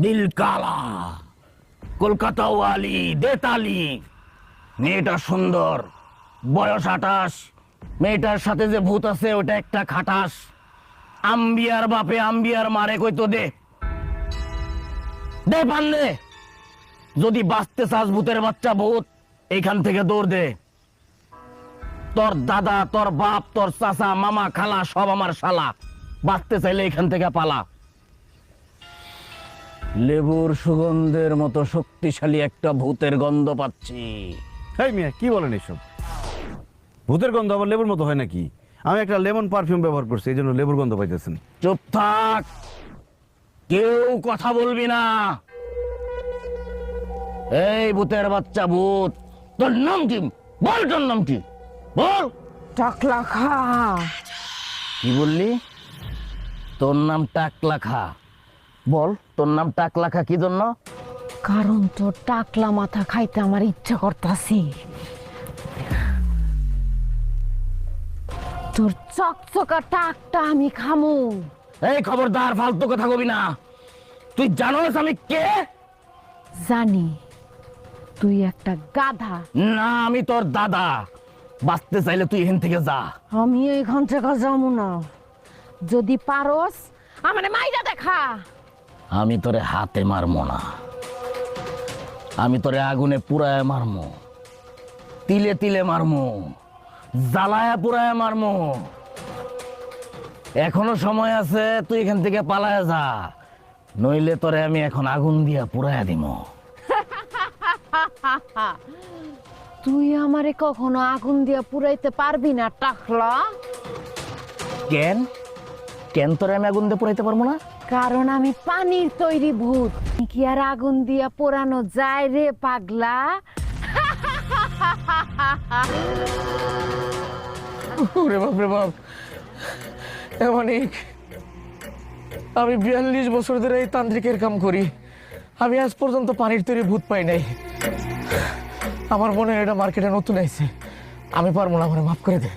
দিল কালা কলকাতা ওয়ালি দেতালি মেয়েটা সুন্দর, বয়স 28। মেয়েটার সাথে যে ভূত আছে ওটা একটা খাটাস। আম্বিয়ার বাপে আম্বিয়ার মারে কইতো দে দে পারলে। যদি বাঁচতে চাস ভূতের বাচ্চা ভূত, এইখান থেকে দৌড় দে। তোর দাদা, তোর বাপ, তোর চাচা, মামা, খালা সব আমার শালা। বাঁচতে চাইলে এখান থেকে পালা। লেবুর সুগন্ধের মতো শক্তিশালী একটা ভূতের গন্ধ পাচ্ছি। এই মিয়া কি বলেন এসব? ভূতের গন্ধ আবার লেবুর মতো হয় নাকি? আমি একটা লেমন পারফিউম ব্যবহার করছি, এই জন্য লেবুর গন্ধ পাইতেছেন। চুপ থাক, কেউ কথা বলবি না। এই ভূতের বাচ্চা ভূত, তোর নাম কি? বল, তোর নাম কি? বল। টাকলা খা। কি বললি? তোর নাম টাকলা খা? বল, তোর নাম টাকলা খা কি জন্য? কারণ তোর টাকলা মাথা খাইতে আমার ইচ্ছা করতাছি। তোর চকচকা টাকটা আমি খামু। এই খবরদার, ফালতু কথা কবি না। তুই জানোস আমি কে? জানি, তুই একটা গাধা। না, আমি তোর দাদা। বাঁচতে চাইলে তুই এখান থেকে যা। আমি এইখান থেকে যাবো না। যদি পারস আমারে মাইরা দেখা। আমি তোরে হাতে মারমো না, আমি তোরে আগুনে পুরায় মারমো, তিলে তিলে মারমো, জ্বালায়া পুরায় মারমো। এখনো সময় আছে, তুই এখান থেকে পালায় যা, নইলে তোরে আমি এখন আগুন দিয়া পুরায়া দিমো। তুই আমারে কখনো আগুন দিয়া পুরাইতে পারবি না টাকলা। কেন কেন তোরে আমি আগুন দিয়ে পুরাইতে পারবো না? কারণ আমি পানির তৈরি ভূত। কি আর আগুন দিয়া পোড়ানো যায় রে পাগলা? ওরে বাপ রে বাপ, অনেক। আমি 42 বছর ধরে এই তান্ত্রিকের কাম করি, আমি আজ পর্যন্ত পানির তৈরি ভূত পাই নাই। আমার মনে হয় এটা মার্কেটে নতুন আইছে। আমি পারবো না, আমার মাফ করে দে।